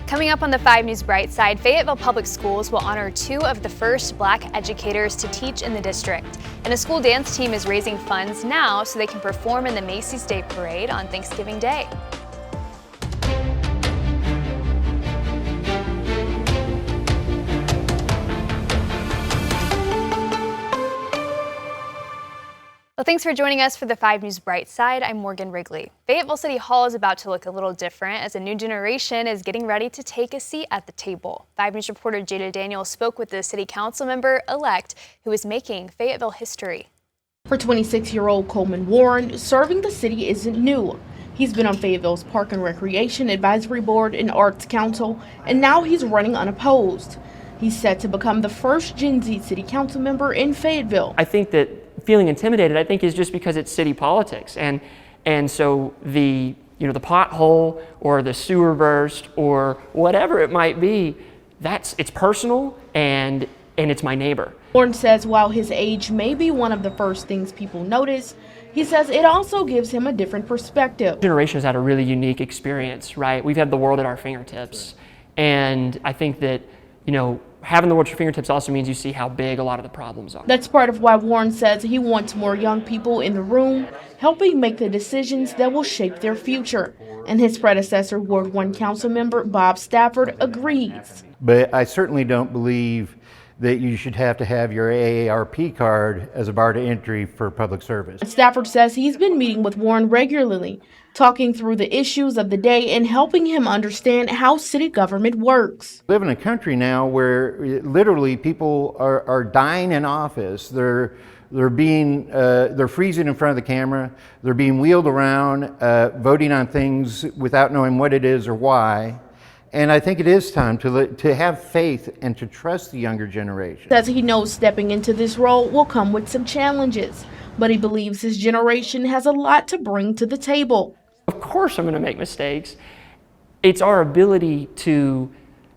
Coming up on the 5 News Bright Side, Fayetteville Public Schools will honor 2 of the first Black educators to teach in the district. And a school dance team is raising funds now so they can perform in the Macy's Day Parade on Thanksgiving Day. Well, thanks for joining us for the 5 News Bright Side. I'm Morgan Wrigley. Fayetteville City Hall is about to look a little different as a new generation is getting ready to take a seat at the table. 5 News reporter Jada Daniels spoke with the city council member-elect who is making Fayetteville history. For 26-year-old Coleman Warren, serving the city isn't new. He's been on Fayetteville's Park and Recreation Advisory Board and Arts Council, and now he's running unopposed. He's set to become the first Gen Z city council member in Fayetteville. I think that feeling intimidated, I think, is just because it's city politics, and so the pothole or the sewer burst or whatever it might be, it's personal and it's my neighbor. Warren says while his age may be one of the first things people notice, he says it also gives him a different perspective. Generation has had a really unique experience, right? We've had the world at our fingertips, and I think that having the world at your fingertips also means you see how big a lot of the problems are. That's part of why Warren says he wants more young people in the room, helping make the decisions that will shape their future. And his predecessor, Ward 1 council member Bob Stafford, agrees. But I certainly don't believe that you should have to have your AARP card as a bar to entry for public service. Stafford says he's been meeting with Warren regularly, talking through the issues of the day and helping him understand how city government works. We live in a country now where literally people are dying in office. They're freezing in front of the camera. They're being wheeled around, voting on things without knowing what it is or why. And I think it is time to have faith and to trust the younger generation. Says he knows stepping into this role will come with some challenges, but he believes his generation has a lot to bring to the table. Of course I'm going to make mistakes. It's our ability to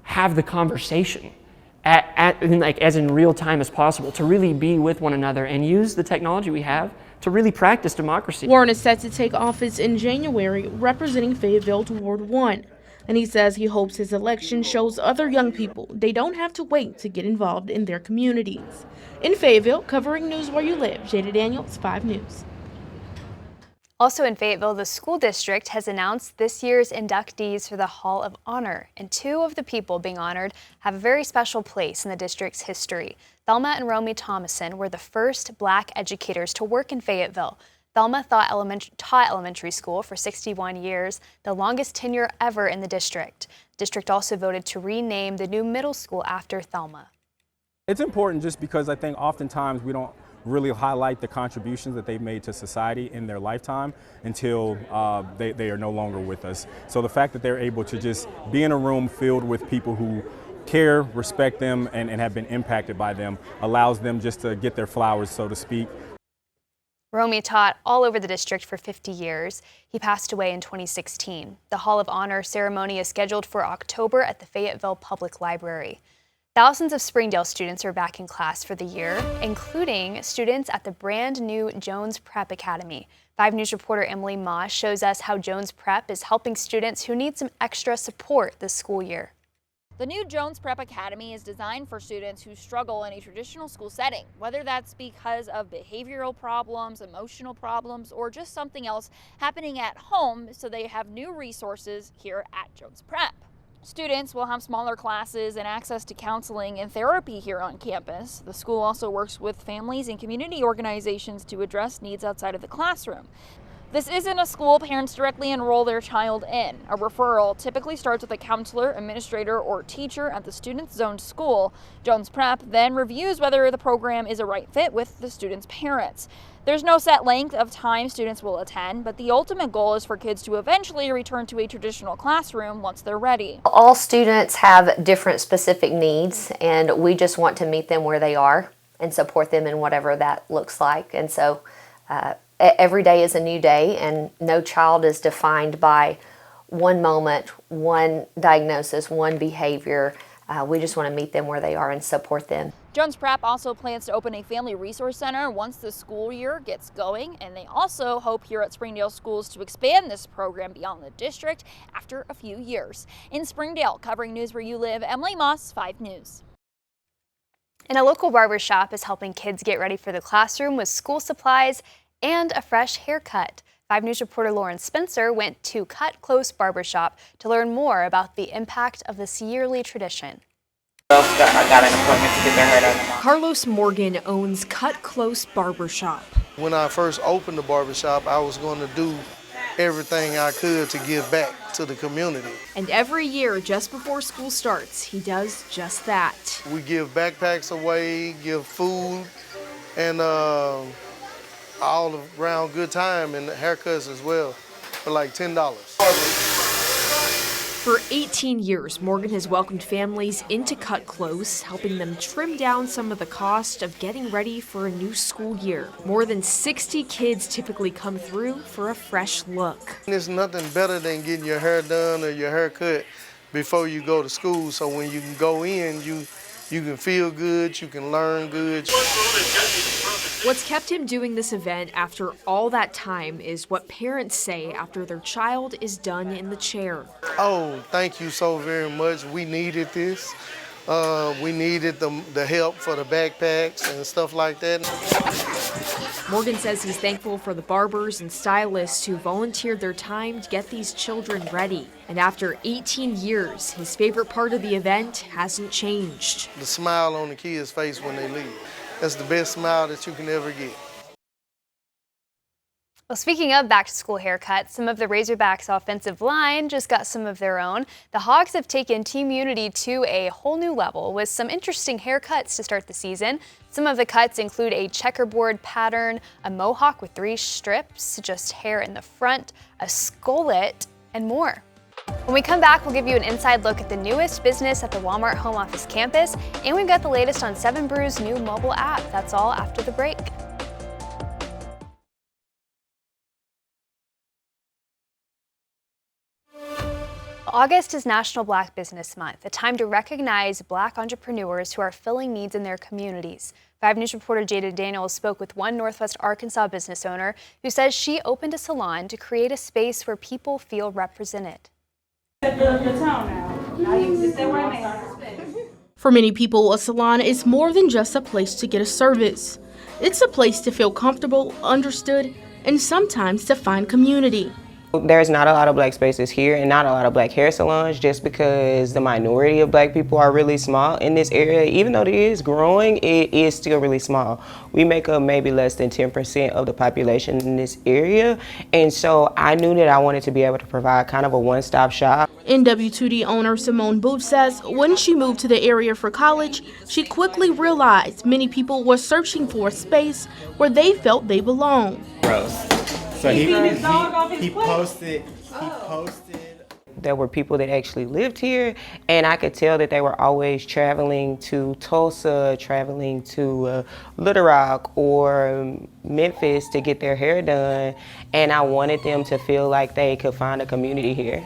have the conversation as in real time as possible, to really be with one another and use the technology we have to really practice democracy. Warren is set to take office in January, representing Fayetteville to Ward 1. And he says he hopes his election shows other young people they don't have to wait to get involved in their communities. In Fayetteville, covering news where you live, Jada Daniels, 5 News. Also in Fayetteville, the school district has announced this year's inductees for the Hall of Honor, and 2 of the people being honored have a very special place in the district's history. Thelma and Romy Thomason were the first Black educators to work in Fayetteville. Thelma taught elementary school for 61 years, the longest tenure ever in the district. The district also voted to rename the new middle school after Thelma. It's important just because I think oftentimes we don't really highlight the contributions that they've made to society in their lifetime until they are no longer with us. So the fact that they're able to just be in a room filled with people who care, respect them, and have been impacted by them allows them just to get their flowers, so to speak. Romy taught all over the district for 50 years. He passed away in 2016. The Hall of Honor ceremony is scheduled for October at the Fayetteville Public Library. Thousands of Springdale students are back in class for the year, including students at the brand new Jones Prep Academy. 5 News reporter Emily Ma shows us how Jones Prep is helping students who need some extra support this school year. The new Jones Prep Academy is designed for students who struggle in a traditional school setting, whether that's because of behavioral problems, emotional problems, or just something else happening at home, so they have new resources here at Jones Prep. Students will have smaller classes and access to counseling and therapy here on campus. The school also works with families and community organizations to address needs outside of the classroom. This isn't a school parents directly enroll their child in. A referral typically starts with a counselor, administrator, or teacher at the student's zoned school. Jones Prep then reviews whether the program is a right fit with the student's parents. There's no set length of time students will attend, but the ultimate goal is for kids to eventually return to a traditional classroom once they're ready. All students have different specific needs, and we just want to meet them where they are and support them in whatever that looks like. And so every day is a new day, and no child is defined by one moment, one diagnosis, one behavior. We just want to meet them where they are and support them. Jones Prep also plans to open a family resource center once the school year gets going, and they also hope here at Springdale Schools to expand this program beyond the district after a few years. In Springdale, covering news where you live, Emily Moss, 5 News. And a local barber shop is helping kids get ready for the classroom with school supplies and a fresh haircut. 5 News reporter Lauren Spencer went to Cut Close Barbershop to learn more about the impact of this yearly tradition. I got an appointment to get their hair done tomorrow. Carlos Morgan owns Cut Close Barbershop. When I first opened the barbershop, I was going to do everything I could to give back to the community. And every year, just before school starts, he does just that. We give backpacks away, give food, and all around good time, and haircuts as well, for like $10. For 18 years, Morgan has welcomed families into Cut Close, helping them trim down some of the cost of getting ready for a new school year. More than 60 kids typically come through for a fresh look. There's nothing better than getting your hair done or your hair cut before you go to school, so when you can go in, you can feel good, you can learn good. What's kept him doing this event after all that time is what parents say after their child is done in the chair. Oh, thank you so very much. We needed this. We needed the help for the backpacks and stuff like that. Morgan says he's thankful for the barbers and stylists who volunteered their time to get these children ready. And after 18 years, his favorite part of the event hasn't changed. The smile on the kids' face when they leave. That's the best smile that you can ever get. Well, speaking of back-to-school haircuts, some of the Razorbacks' offensive line just got some of their own. The Hogs have taken team unity to a whole new level with some interesting haircuts to start the season. Some of the cuts include a checkerboard pattern, a mohawk with 3 strips, just hair in the front, a skullet, and more. When we come back, we'll give you an inside look at the newest business at the Walmart Home Office campus, and we've got the latest on 7 Brew's new mobile app. That's all after the break. August is National Black Business Month, a time to recognize Black entrepreneurs who are filling needs in their communities. 5 News reporter Jada Daniels spoke with one Northwest Arkansas business owner who says she opened a salon to create a space where people feel represented. For many people, a salon is more than just a place to get a service. It's a place to feel comfortable, understood, and sometimes to find community. There's not a lot of Black spaces here and not a lot of Black hair salons just because the minority of Black people are really small in this area. Even though it is growing, it is still really small. We make up maybe less than 10% of the population in this area. And so I knew that I wanted to be able to provide kind of a one-stop shop. NW2D owner Simone Booth says when she moved to the area for college, she quickly realized many people were searching for a space where they felt they belong. So he posted. There were people that actually lived here, and I could tell that they were always traveling to Tulsa, traveling to Little Rock or Memphis to get their hair done, and I wanted them to feel like they could find a community here.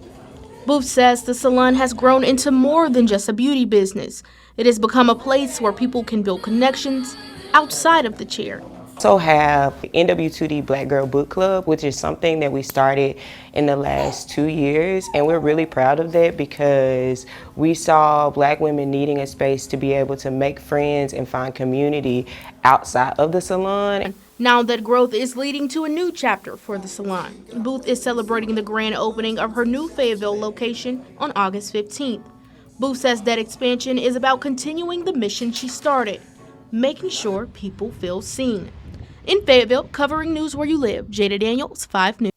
Booth says the salon has grown into more than just a beauty business. It has become a place where people can build connections outside of the chair. Also have NW2D Black Girl Book Club, which is something that we started in the last 2 years, and we're really proud of that because we saw Black women needing a space to be able to make friends and find community outside of the salon. Now that growth is leading to a new chapter for the salon, Booth is celebrating the grand opening of her new Fayetteville location on August 15th. Booth says that expansion is about continuing the mission she started, making sure people feel seen. In Fayetteville, covering news where you live, Jada Daniels, 5 News.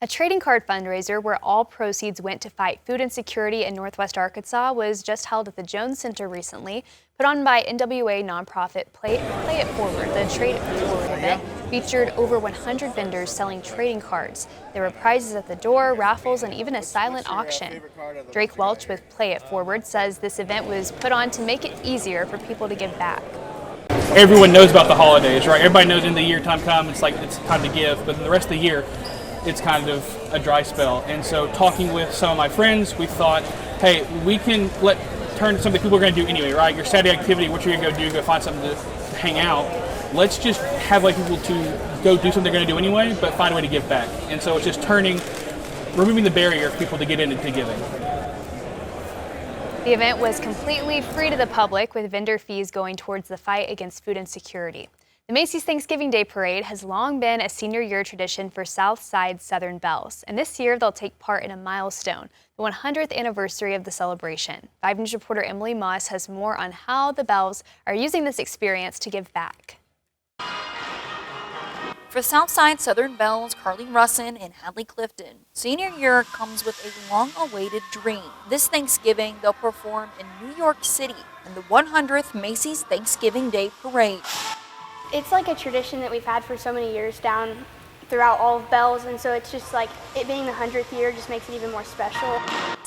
A trading card fundraiser where all proceeds went to fight food insecurity in Northwest Arkansas was just held at the Jones Center recently. Put on by NWA nonprofit Play It Forward, the Trade It Forward event featured over 100 vendors selling trading cards. There were prizes at the door, raffles, and even a silent auction. Drake Welch with Play It Forward says this event was put on to make it easier for people to give back. Everyone knows about the holidays, right? Everybody knows in the year time comes, it's like it's time to give, but in the rest of the year, it's kind of a dry spell. And so talking with some of my friends, we thought, hey, we can let turn something people are going to do anyway, right? Your Saturday activity, what you're going to go do, go find something to hang out. Let's just have like people to go do something they're going to do anyway, but find a way to give back. And so it's just removing the barrier for people to get into giving. The event was completely free to the public, with vendor fees going towards the fight against food insecurity. The Macy's Thanksgiving Day Parade has long been a senior year tradition for Southside Southern Belles, and this year they'll take part in a milestone, the 100th anniversary of the celebration. 5 News reporter Emily Moss has more on how the Belles are using this experience to give back. For Southside Southern Belles, Carly Russin and Hadley Clifton, senior year comes with a long-awaited dream. This Thanksgiving, they'll perform in New York City in the 100th Macy's Thanksgiving Day Parade. It's like a tradition that we've had for so many years down throughout all of Belles, and so it's just like it being the 100th year just makes it even more special.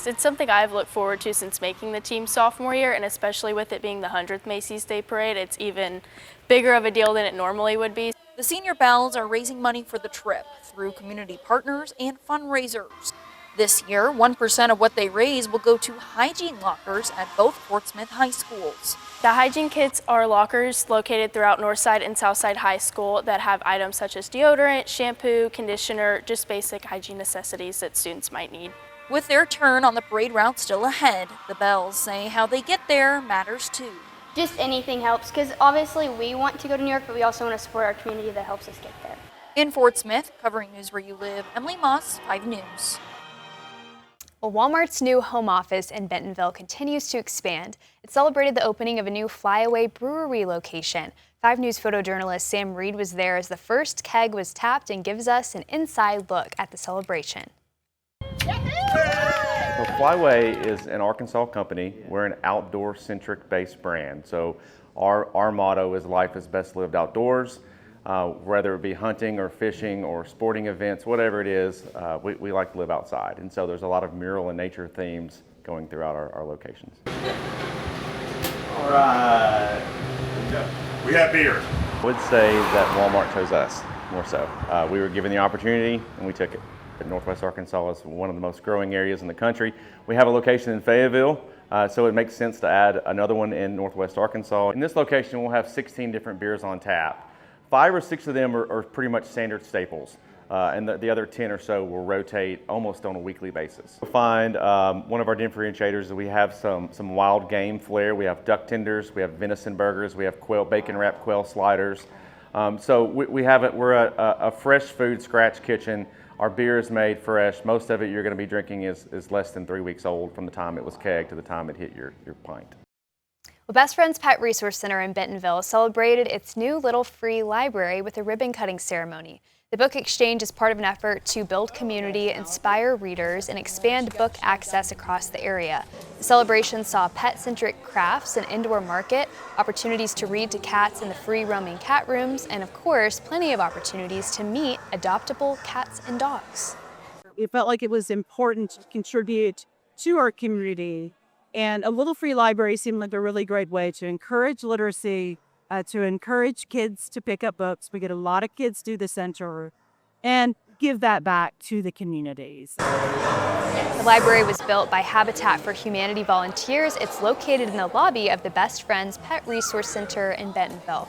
It's something I've looked forward to since making the team sophomore year, and especially with it being the 100th Macy's Day Parade, it's even bigger of a deal than it normally would be. The senior Belles are raising money for the trip through community partners and fundraisers. This year, 1% of what they raise will go to hygiene lockers at both Portsmouth high schools. The hygiene kits are lockers located throughout Northside and Southside High School that have items such as deodorant, shampoo, conditioner, just basic hygiene necessities that students might need. With their turn on the parade route still ahead, the Belles say how they get there matters too. Just anything helps, because obviously we want to go to New York, but we also want to support our community that helps us get there. In Fort Smith, covering news where you live, Emily Moss, 5 News. Well, Walmart's new home office in Bentonville continues to expand. It celebrated the opening of a new flyaway brewery location. 5 News photojournalist Sam Reed was there as the first keg was tapped and gives us an inside look at the celebration. So Flyway is an Arkansas company. We're an outdoor-centric based brand. So our motto is life is best lived outdoors. Whether it be hunting or fishing or sporting events, whatever it is, we like to live outside. And so there's a lot of mural and nature themes going throughout our locations. All right. We have beer. I would say that Walmart chose us more so. We were given the opportunity and we took it. Northwest Arkansas is one of the most growing areas in the country. We have a location in Fayetteville, so it makes sense to add another one in Northwest Arkansas. In this location, we'll have 16 different beers on tap. 5 or 6 of them are pretty much standard staples, and the other 10 or so will rotate almost on a weekly basis. You'll find one of our differentiators is we have some wild game flair. We have duck tenders, we have venison burgers, we have bacon wrapped quail sliders. So we're a fresh food scratch kitchen. Our beer is made fresh. Most of it you're going to be drinking is less than 3 weeks old from the time it was kegged to the time it hit your pint. Well, Best Friends Pet Resource Center in Bentonville celebrated its new Little Free Library with a ribbon-cutting ceremony. The book exchange is part of an effort to build community, inspire readers, and expand book access across the area. The celebration saw pet-centric crafts, an indoor market, opportunities to read to cats in the free roaming cat rooms, and of course, plenty of opportunities to meet adoptable cats and dogs. We felt like it was important to contribute to our community, and a Little Free Library seemed like a really great way to encourage literacy, to encourage kids to pick up books. We get a lot of kids through the center and give that back to the communities. The library was built by Habitat for Humanity volunteers. It's located in the lobby of the Best Friends Pet Resource Center in Bentonville.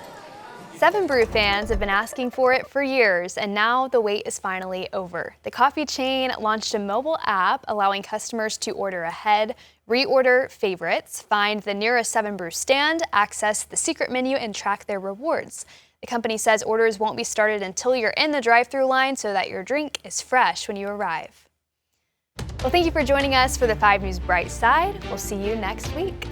7 Brew fans have been asking for it for years, and now the wait is finally over. The coffee chain launched a mobile app allowing customers to order ahead, reorder favorites, find the nearest 7 Brew stand, access the secret menu, and track their rewards. The company says orders won't be started until you're in the drive-thru line so that your drink is fresh when you arrive. Well, thank you for joining us for the 5 News Bright Side. We'll see you next week.